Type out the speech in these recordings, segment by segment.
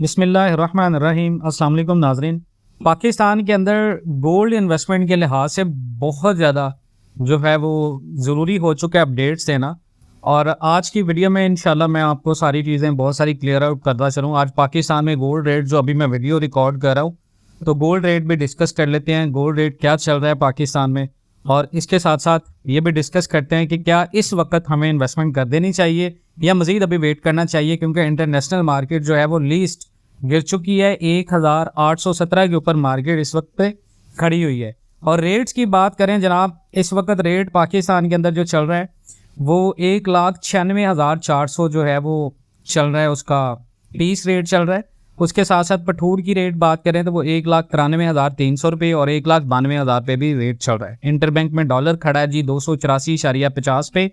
बिस्मिल्लाहिर्रहमानिर्रहीम। अस्सलाम वालेकुम नाज़रीन। पाकिस्तान के अंदर गोल्ड इन्वेस्टमेंट के लिहाज से बहुत ज़्यादा जो है वो ज़रूरी हो चुका है अपडेट्स देना। और आज की वीडियो में इंशाल्लाह मैं आपको सारी चीज़ें बहुत सारी क्लियर आउट करता चलूँ। आज पाकिस्तान में गोल्ड रेट जो अभी मैं वीडियो रिकॉर्ड कर रहा हूँ, तो गोल्ड रेट भी डिस्कस कर लेते हैं। गोल्ड रेट क्या चल रहा है पाकिस्तान में, और इसके साथ साथ ये भी डिस्कस करते हैं कि क्या इस वक्त हमें इन्वेस्टमेंट कर देनी चाहिए या मज़ीद अभी वेट करना चाहिए, क्योंकि इंटरनेशनल मार्केट जो है वो लीस्ट गिर चुकी है। 1817 के ऊपर मार्केट इस वक्त पे खड़ी हुई है। और रेट्स की बात करें जनाब, इस वक्त रेट पाकिस्तान के अंदर जो चल रहा है वो 1,96,400 जो है वो चल रहा है, उसका पीस रेट चल रहा है। उसके साथ साथ पठूर की रेट बात करें तो वो 1,93,300 रुपये और 1,92,000 पे भी रेट चल रहा है। इंटरबैंक में डॉलर खड़ा है जी 284.50 पे।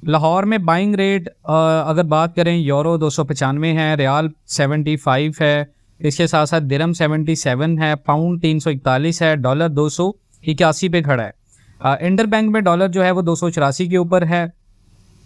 लाहौर में बाइंग रेट अगर बात करें, यूरो 295 है, रियाल 75 है, इसके साथ साथ दिरहम 77 है, पाउंड 341 है, डॉलर 281 पे खड़ा है। इंटरबैंक में डॉलर जो है वो 284 के ऊपर है।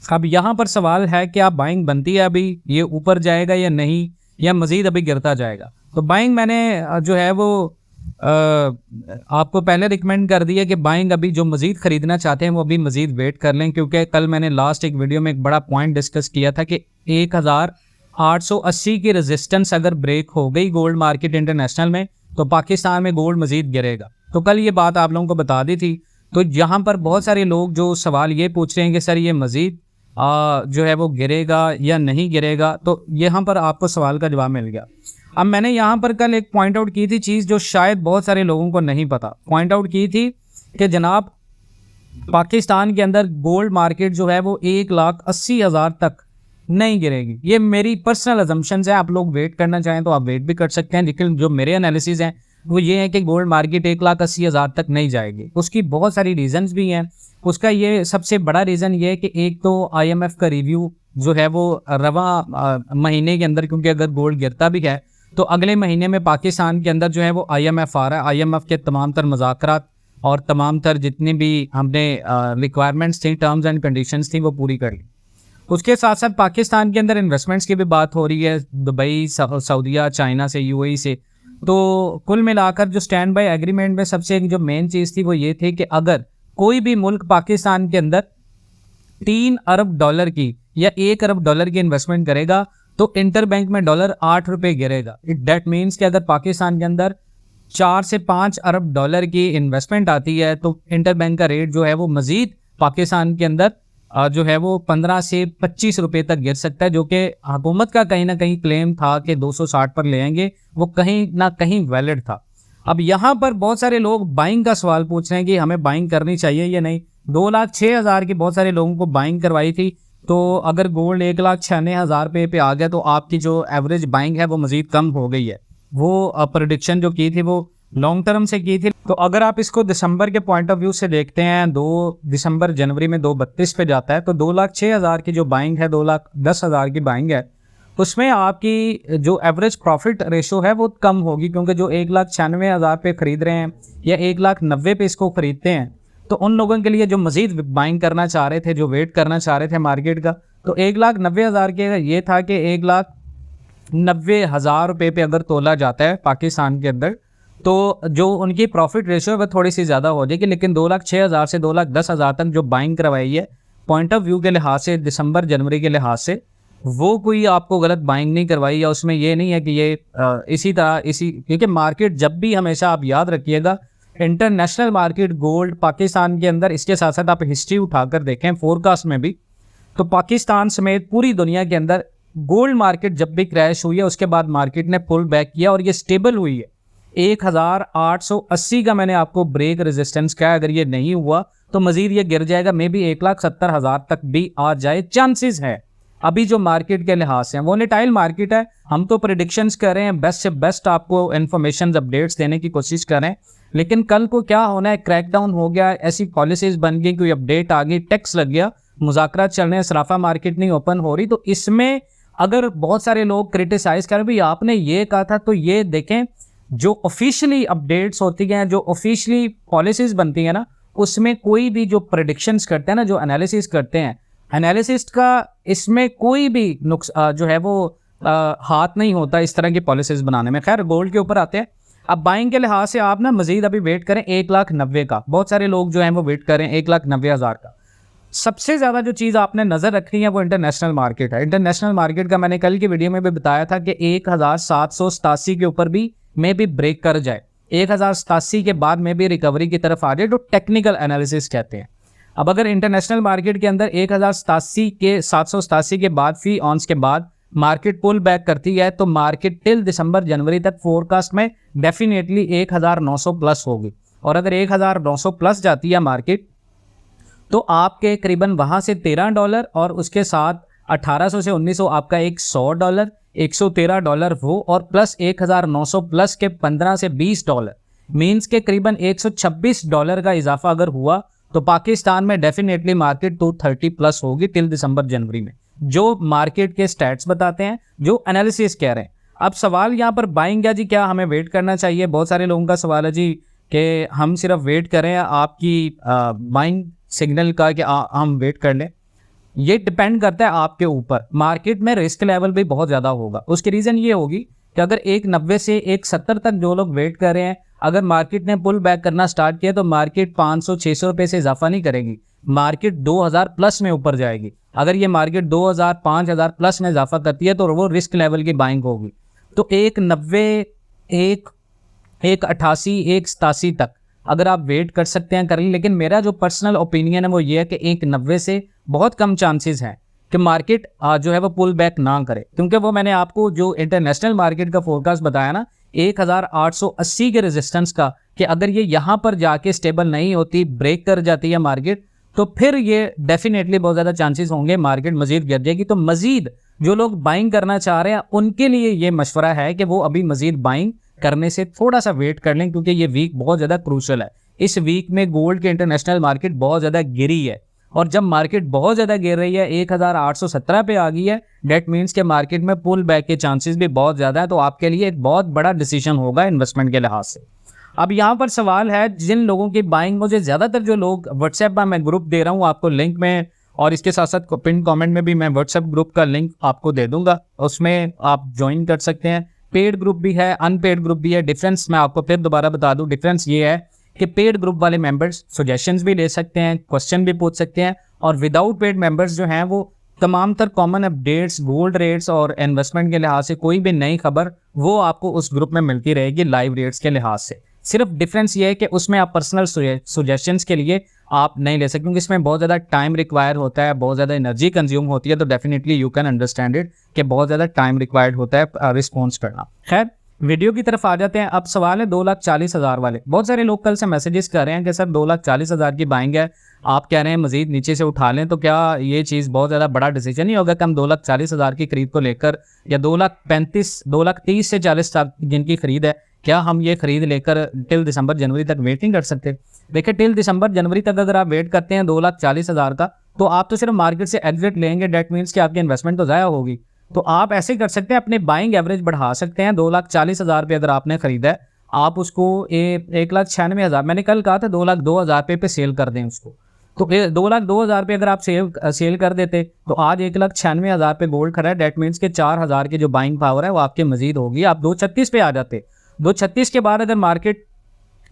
अब यहाँ पर सवाल है कि आप बाइंग बनती है, अभी ये ऊपर जाएगा या नहीं, या मज़ीद अभी गिरता जाएगा। तो बाइंग मैंने जो है वो आपको पहले रिकमेंड कर दिया कि बाइंग अभी जो मज़ीद ख़रीदना चाहते हैं वो अभी मज़ीद वेट कर लें, क्योंकि कल मैंने लास्ट एक वीडियो में एक बड़ा पॉइंट डिस्कस किया था कि 1,880 की रेजिस्टेंस अगर ब्रेक हो गई गोल्ड मार्केट इंटरनेशनल में तो पाकिस्तान में गोल्ड मज़ीद गिरेगा। तो कल ये बात आप लोगों को बता दी थी। तो यहाँ पर बहुत सारे लोग जो सवाल ये पूछ रहे हैं कि सर ये मज़ीद जो है वो गिरेगा या नहीं गिरेगा, तो यहाँ पर आपको सवाल का जवाब मिल गया। अब मैंने यहाँ पर कल एक पॉइंट आउट की थी चीज़ जो शायद बहुत सारे लोगों को नहीं पता। पॉइंट आउट की थी कि जनाब पाकिस्तान के अंदर गोल्ड मार्केट जो है वो 1,80,000 तक नहीं गिरेगी। ये मेरी पर्सनल अजम्पशंस है। आप लोग वेट करना चाहें तो आप वेट भी कर सकते हैं, लेकिन जो मेरे एनालिसिस हैं वो ये है कि गोल्ड मार्केट 1,80,000 तक नहीं जाएगी। उसकी बहुत सारी रीजंस भी हैं। उसका ये सबसे बड़ा रीज़न ये है कि एक तो IMF का रिव्यू जो है वो रवा महीने के अंदर, क्योंकि अगर गोल्ड गिरता भी है तो अगले महीने में पाकिस्तान के अंदर जो है वो IMF आ रहा है। IMF के तमाम तर मुज़ाकरात और तमाम तर जितनी भी हमने रिक्वायरमेंट्स थी, टर्म्स एंड कंडीशंस थी, वो पूरी कर ली। उसके साथ साथ पाकिस्तान के अंदर इन्वेस्टमेंट्स की भी बात हो रही है, दुबई, सऊदीया, चाइना से, UAE से। तो कुल मिलाकर जो स्टैंड बाय एग्रीमेंट में सबसे जो मेन चीज़ थी वो ये थी कि अगर कोई भी मुल्क पाकिस्तान के अंदर 3 अरब डॉलर की या 1 अरब डॉलर की इन्वेस्टमेंट करेगा तो इंटरबैंक में डॉलर 8 रुपये गिरेगा। इट डेट मीन्स कि अगर पाकिस्तान के अंदर 4 से 5 अरब डॉलर की इन्वेस्टमेंट आती है तो इंटरबैंक का रेट जो है वो मज़ीद पाकिस्तान के अंदर जो है वो 15 से 25 रुपये तक गिर सकता है, जो कि हुकूमत का कहीं ना कहीं क्लेम था कि 260 पर ले आएंगे, वो कहीं ना कहीं वैलिड था। अब यहाँ पर बहुत सारे लोग बाइंग का सवाल पूछ रहे हैं कि हमें बाइंग करनी चाहिए या नहीं। 2,06,000 की बहुत सारे लोगों को बाइंग करवाई थी, तो अगर गोल्ड 1,96,000 पे आ गया तो आपकी जो एवरेज बाइंग है वो मज़ीद कम हो गई है। वो प्रेडिक्शन जो की थी वो लॉन्ग टर्म से की थी। तो अगर आप इसको दिसंबर के पॉइंट ऑफ व्यू से देखते हैं, 2 दिसंबर जनवरी में 232 पे जाता है, तो 2,06,000 की जो बाइंग है, 2,10,000 की बाइंग है, उसमें आपकी जो एवरेज प्रॉफिट रेशो है वो कम होगी, क्योंकि जो 1,96,000 पे ख़रीद रहे हैं या 1,90,000 पे इसको ख़रीदते हैं, तो उन लोगों के लिए जो मज़ीद बाइंग करना चाह रहे थे, जो वेट करना चाह रहे थे मार्केट का, तो 1,90,000 के ये था कि 1,90,000 रुपये पे अगर तोला जाता है पाकिस्तान के अंदर तो जो उनकी प्रॉफिट रेशो है वह थोड़ी सी ज़्यादा हो जाएगी। लेकिन 2,06,000 से 2,10,000 तक जो बाइंग करवाई है, पॉइंट ऑफ व्यू के लिहाज से, दिसंबर जनवरी के लिहाज से, वो कोई आपको गलत बाइंग नहीं करवाई, या उसमें ये नहीं है कि ये इसी तरह क्योंकि मार्केट जब भी, हमेशा आप याद रखिएगा, इंटरनेशनल मार्केट गोल्ड पाकिस्तान के अंदर, इसके साथ साथ आप हिस्ट्री उठाकर देखें फोरकास्ट में भी, तो पाकिस्तान समेत पूरी दुनिया के अंदर गोल्ड मार्केट जब भी क्रैश हुई है उसके बाद मार्केट ने पुल बैक किया और ये स्टेबल हुई है। 1,880 का मैंने आपको ब्रेक रेजिस्टेंस कहा, अगर ये नहीं हुआ तो मजीद ये गिर जाएगा, मे बी 1,70,000 तक भी आ जाए, चांसेस है। अभी जो मार्केट के लिहाज से वोलेटाइल मार्केट है, हम तो प्रेडिक्शंस कर रहे हैं, बेस्ट से बेस्ट आपको इन्फॉर्मेशन अपडेट्स देने की कोशिश कर रहे हैं, लेकिन कल को क्या होना है, क्रैकडाउन हो गया, ऐसी पॉलिसीज बन गई, कोई अपडेट आ गई, टैक्स लग गया, मुज़ाकरात चल रहे हैं, सराफा मार्केट नहीं ओपन हो रही, तो इसमें अगर बहुत सारे लोग क्रिटिसाइज कर रहे हैं भाई आपने ये कहा था, तो ये देखें जो ऑफिशियली अपडेट्स होती हैं, जो ऑफिशियली पॉलिसीज बनती हैं ना, उसमें कोई भी जो प्रेडिक्शंस करते हैं ना, जो एनालिसिस करते हैं, एनालिसिस्ट का इसमें कोई भी जो है वो हाथ नहीं होता इस तरह की पॉलिसीज बनाने में। खैर गोल्ड के ऊपर आते हैं। अब बाइंग के लिहाज से आप ना मजीद अभी वेट करें 1,90,000 का। बहुत सारे लोग जो हैं वो वेट करें 1,90,000 का। सबसे ज़्यादा जो चीज़ आपने नज़र रखनी है वो इंटरनेशनल मार्केट है। इंटरनेशनल मार्केट का मैंने कल की वीडियो में भी बताया था कि 1,787 के ऊपर भी में भी ब्रेक कर जाए, 1,087 के बाद में भी रिकवरी की तरफ आ जाए, तो टेक्निकल एनालिसिस कहते हैं। अब अगर इंटरनेशनल मार्केट के अंदर 787 के बाद फी ऑन्स के बाद मार्केट पुल बैक करती है तो मार्केट टिल दिसंबर जनवरी तक फोरकास्ट में डेफिनेटली 1,900 प्लस होगी। और अगर 1,900 प्लस जाती है मार्केट तो आपके करीबन वहां से $13 और उसके साथ 1800 से 1900 आपका एक $100, $113 वो, और प्लस 1,900 प्लस के 15 से $20 मीन्स के करीबन $126 का इजाफा अगर हुआ तो पाकिस्तान में डेफिनेटली मार्केट 230 प्लस होगी टिल दिसंबर जनवरी में, जो मार्केट के स्टैट्स बताते हैं, जो एनालिसिस कह रहे हैं। अब सवाल यहाँ पर बाइंग है जी, क्या हमें वेट करना चाहिए? बहुत सारे लोगों का सवाल है जी कि हम सिर्फ वेट करें आपकी बाइंग सिग्नल का कि हम वेट कर लें। ये डिपेंड करता है आपके ऊपर। मार्केट में रिस्क लेवल भी बहुत ज़्यादा होगा। उसकी रीज़न ये होगी कि अगर 1,90 से 1,70 तक जो लोग वेट कर रहे हैं, अगर मार्केट ने पुल बैक करना स्टार्ट किया तो मार्केट 500-600 रुपये से इजाफा नहीं करेगी, मार्केट 2,000 प्लस में ऊपर जाएगी। अगर ये मार्केट 2,000-5,000 प्लस में इजाफा करती है तो वो रिस्क लेवल की बाइंग होगी। तो 1,90, 1,88, 1,87 तक अगर आप वेट कर सकते हैं कर लें। लेकिन मेरा जो पर्सनल ओपिनियन है वो ये है कि 1,90 से बहुत कम चांसेस हैं कि मार्केट जो है वो पुल बैक ना करे, क्योंकि वो मैंने आपको जो इंटरनेशनल मार्केट का फोरकास्ट बताया ना 1,880 के रेजिस्टेंस का, कि अगर ये यहाँ पर जाके स्टेबल नहीं होती, ब्रेक कर जाती है मार्केट, तो फिर ये डेफिनेटली बहुत ज़्यादा चांसेस होंगे मार्केट मजीद गिर जाएगी। तो मजीद जो लोग बाइंग करना चाह रहे हैं उनके लिए ये मशवरा है कि वो अभी मजीद बाइंग करने से थोड़ा सा वेट कर लें, क्योंकि ये वीक बहुत ज़्यादा क्रूशल है। इस वीक में गोल्ड के इंटरनेशनल मार्केट बहुत ज़्यादा गिरी है, और जब मार्केट बहुत ज़्यादा गिर रही है 1,817 पे आ गई है, डेट मीन्स के मार्केट में पुल बैक के चांसेस भी बहुत ज़्यादा है। तो आपके लिए एक बहुत बड़ा डिसीजन होगा इन्वेस्टमेंट के लिहाज से। अब यहाँ पर सवाल है जिन लोगों की बाइंग, मुझे ज़्यादातर जो लोग व्हाट्सएप पर मैं ग्रुप दे रहा हूँ आपको लिंक में, और इसके साथ साथ पिन कमेंट में भी मैं व्हाट्सएप ग्रुप का लिंक आपको दे दूंगा, उसमें आप ज्वाइन कर सकते हैं। पेड ग्रुप भी है, अनपेड ग्रुप भी है। डिफरेंस मैं आपको फिर दोबारा बता दूं, डिफरेंस ये है कि पेड ग्रुप वाले मेंबर्स सजेशंस भी ले सकते हैं, क्वेश्चन भी पूछ सकते हैं, और विदाउट पेड मेंबर्स जो हैं वो तमाम तर कॉमन अपडेट्स, गोल्ड रेट्स और इन्वेस्टमेंट के लिहाज से कोई भी नई खबर वो आपको उस ग्रुप में मिलती रहेगी लाइव रेट्स के लिहाज से। सिर्फ डिफरेंस ये है कि उसमें आप पर्सनल सजेशंस के लिए आप नहीं ले सकते, क्योंकि इसमें बहुत ज़्यादा टाइम रिक्वायर होता है, बहुत ज़्यादा एनर्जी कंज्यूम होती है। तो definitely you can understand it कि बहुत ज़्यादा टाइम रिक्वायर्ड होता है रिस्पॉन्स करना। खैर वीडियो की तरफ आ जाते हैं। अब सवाल है 2,40,000 वाले। बहुत सारे लोग कल से मैसेजेस कर रहे हैं कि सर 2,40,000 की बाइंग है, आप कह रहे हैं मजीद नीचे से उठा लें, तो क्या ये चीज़ बहुत ज़्यादा बड़ा डिसीजन नहीं होगा कि हम 2,40,000 की खरीद को लेकर, या 2,35,000, 2,30,000 से 40 तक जिनकी खरीद है, क्या हम ये खरीद लेकर टिल दिसंबर जनवरी तक वेट नहीं कर सकते? देखिए टिल दिसंबर जनवरी तक अगर आप वेट करते हैं 2,40,000 का, तो आप तो सिर्फ मार्केट से एग्जिट लेंगे, डेट मीन्स कि आपकी इन्वेस्टमेंट तो ज़ाया होगी। तो आप ऐसे कर सकते हैं, अपने बाइंग एवरेज बढ़ा सकते हैं। 2,40,000 पे अगर आपने खरीदा है, आप उसको 1,96,000, मैंने कल कहा था 2,02,000 पे सेल कर दें उसको। तो 2,02,000 पे अगर आप सेल कर देते तो आज 1,96,000 पे गोल्ड खड़ा है, डेट मीन्स के 4,000 की जो बाइंग पावर है वो आपके मजीद होगी, आप 2,36 पे आ जाते। 2,36 के बाद अगर मार्केट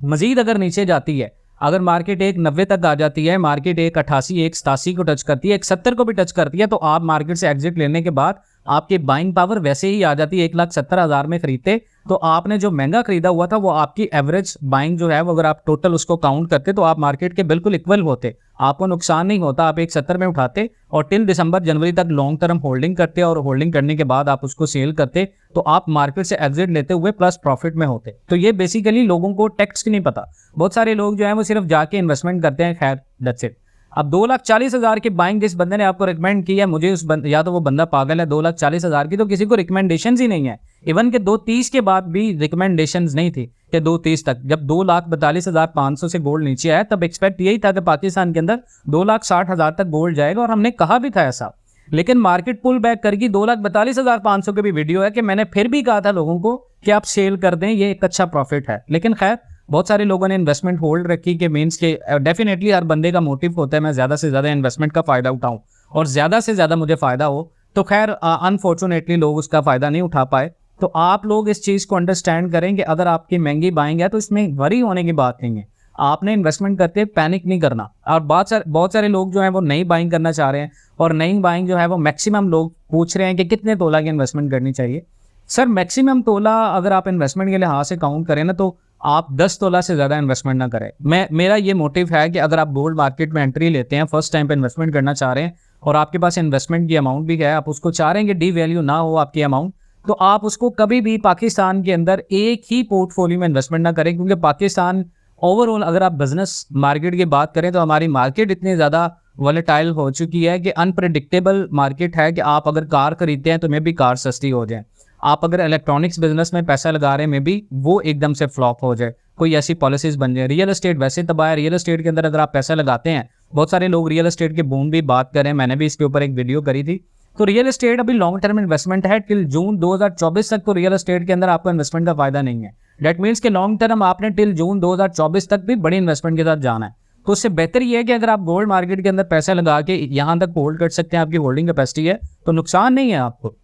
मजीद अगर नीचे जाती है, अगर मार्केट 1,90 तक आ जाती है, मार्केट 1,88, 1,87 को टच करती है, 1,70 को भी टच करती है, तो आप मार्केट से एग्जिट लेने के बाद आपकी बाइंग पावर वैसे ही आ जाती है। 1,70,000 में खरीदते तो आपने जो महंगा खरीदा हुआ था वो आपकी एवरेज बाइंग जो है वो अगर आप टोटल उसको काउंट करते तो आप मार्केट के बिल्कुल इक्वल होते, आपको नुकसान नहीं होता। आप 1,70 में उठाते और टिल दिसंबर जनवरी तक लॉन्ग टर्म होल्डिंग करते, और होल्डिंग करने के बाद आप उसको सेल करते, तो आप मार्केट से एग्जिट लेते हुए प्लस प्रॉफिट में होते। तो ये बेसिकली लोगों को टैक्स की नहीं पता। बहुत सारे लोग जो है वो सिर्फ जाके इन्वेस्टमेंट करते हैं। खैर दैट्स इट। अब 2,40,000 की बाइंग जिस बंदे ने आपको रिकमेंड की है, मुझे या तो वो बंदा पागल है, 2,40,000 की तो किसी को रिकमेंडेशन ही नहीं है। इवन के 2,30 के बाद भी रिकमेंडेशन नहीं थी कि 2,30 तक। जब 2,42,500 से गोल्ड नीचे आया तब एक्सपेक्ट यही था कि पाकिस्तान के अंदर 2,60,000 तक गोल्ड जाएगा, और हमने कहा भी था ऐसा। लेकिन मार्केट पुल बैक करके 2,42,500 के भी वीडियो है कि मैंने फिर भी कहा था लोगों को कि आप सेल कर दें, ये एक अच्छा प्रॉफिट है। लेकिन खैर बहुत सारे लोगों ने इन्वेस्टमेंट होल्ड रखी कि मीन्स के डेफिनेटली हर बंदे का मोटिव होता है मैं ज़्यादा से ज़्यादा इन्वेस्टमेंट का फ़ायदा उठाऊं और ज़्यादा से ज़्यादा मुझे फ़ायदा हो। तो खैर अनफॉर्चुनेटली लोग उसका फ़ायदा नहीं उठा पाए। तो आप लोग इस चीज़ को अंडरस्टैंड करें कि अगर आपकी महंगी बाइंग है तो इसमें वरी होने की बात नहीं है। आपने इन्वेस्टमेंट करते पैनिक नहीं करना। और बहुत सारे लोग जो हैं वो नई बाइंग करना चाह रहे हैं, और नई बाइंग जो है वो मैक्सिमम लोग पूछ रहे हैं कि कितने तोला की इन्वेस्टमेंट करनी चाहिए। सर मैक्सिमम तोला अगर आप इन्वेस्टमेंट के लिहाज से काउंट करें ना, तो आप 10 तोला से ज़्यादा इन्वेस्टमेंट ना करें। मेरा ये मोटिव है कि अगर आप गोल्ड मार्केट में एंट्री लेते हैं, फर्स्ट टाइम पे इन्वेस्टमेंट करना चाह रहे हैं और आपके पास इन्वेस्टमेंट की अमाउंट भी है, आप उसको चाह रहे हैं कि डी वैल्यू ना हो आपकी अमाउंट, तो आप उसको कभी भी पाकिस्तान के अंदर एक ही पोर्टफोलियो में इन्वेस्टमेंट ना करें। क्योंकि पाकिस्तान ओवरऑल अगर आप बिजनेस मार्केट की बात करें तो हमारी मार्केट इतनी ज़्यादा वॉलेटाइल हो चुकी है कि अनप्रेडिक्टेबल मार्केट है कि आप अगर कार खरीदते हैं तो मे भी कार सस्ती हो जाए, आप अगर इलेक्ट्रॉनिक्स बिजनेस में पैसा लगा रहे हैं मे भी वो एकदम से फ्लॉप हो जाए, कोई ऐसी पॉलिसीज बन जाए। रियल एस्टेट वैसे तबाह है, रियल एस्टेट के अंदर अगर आप पैसा लगाते हैं, बहुत सारे लोग रियल एस्टेट के बूम भी बात करें, मैंने भी इसके ऊपर एक वीडियो करी थी। तो रियल एस्टेट अभी लॉन्ग टर्म इन्वेस्टमेंट है, टिल जून 2024 तक तो रियल एस्टेट के अंदर आपको इन्वेस्टमेंट का फायदा नहीं है। डेट मीन्स के लॉन्ग टर्म आपने टिल जून 2024 तक भी बड़ी इन्वेस्टमेंट के साथ जाना है। तो उससे बेहतर ये है कि अगर आप गोल्ड मार्केट के अंदर पैसा लगा के यहाँ तक होल्ड कर सकते हैं, आपकी होल्डिंग कैपेसिटी है, तो नुकसान नहीं है आपको।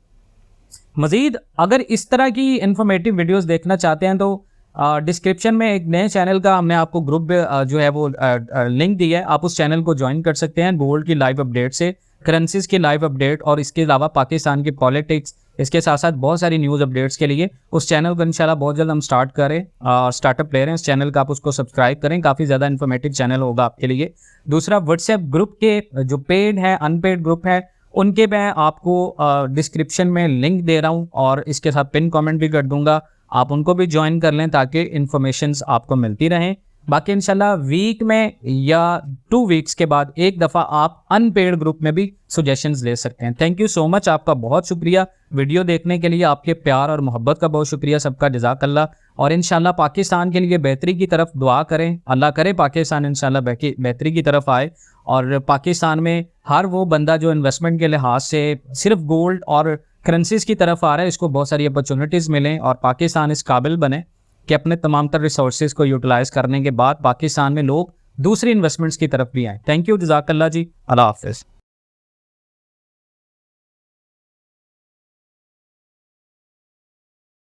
मजीद अगर इस तरह की इंफॉर्मेटिव वीडियोस देखना चाहते हैं तो डिस्क्रिप्शन में एक नए चैनल का हमने आपको ग्रुप जो है वो लिंक दिया है, आप उस चैनल को ज्वाइन कर सकते हैं। गोल्ड की लाइव अपडेट से करेंसीज की लाइव अपडेट और इसके अलावा पाकिस्तान की पॉलिटिक्स, इसके साथ साथ बहुत सारी न्यूज़ अपडेट्स के लिए उस चैनल को इंशाल्लाह बहुत जल्द हम स्टार्ट करें और स्टार्टअप प्लेयर हैं इस चैनल का, आप उसको सब्सक्राइब करें, काफ़ी ज़्यादा इन्फॉर्मेटिव चैनल होगा आपके लिए। दूसरा व्हाट्सएप ग्रुप के जो पेड है अनपेड ग्रुप है उनके मैं आपको डिस्क्रिप्शन में लिंक दे रहा हूँ और इसके साथ पिन कमेंट भी कर दूंगा, आप उनको भी ज्वाइन कर लें ताकि इन्फॉर्मेशंस आपको मिलती रहें। बाकी इंशाल्लाह वीक में या 2 वीक्स के बाद एक दफ़ा आप अनपेड ग्रुप में भी सजेशंस ले सकते हैं। थैंक यू सो मच, आपका बहुत शुक्रिया वीडियो देखने के लिए, आपके प्यार और मोहब्बत का बहुत शुक्रिया, सबका जज़ाकल्लाह। और इंशाल्लाह पाकिस्तान के लिए बेहतरी की तरफ दुआ करें, अल्लाह करे पाकिस्तान इंशाल्लाह बेहतरी की तरफ आए और पाकिस्तान में हर वो बंदा जो इन्वेस्टमेंट के लिहाज से सिर्फ गोल्ड और करेंसीज की तरफ आ रहा है, इसको बहुत सारी अपॉर्चुनिटीज़ मिलें और पाकिस्तान इस काबिल बने कि अपने तमाम तर रिसोर्सेज को यूटिलाइज करने के बाद पाकिस्तान में लोग दूसरी इन्वेस्टमेंट्स की तरफ भी आएँ। थैंक यू, जज़ाकल्लाह जी, अल्लाह हाफ़िज़।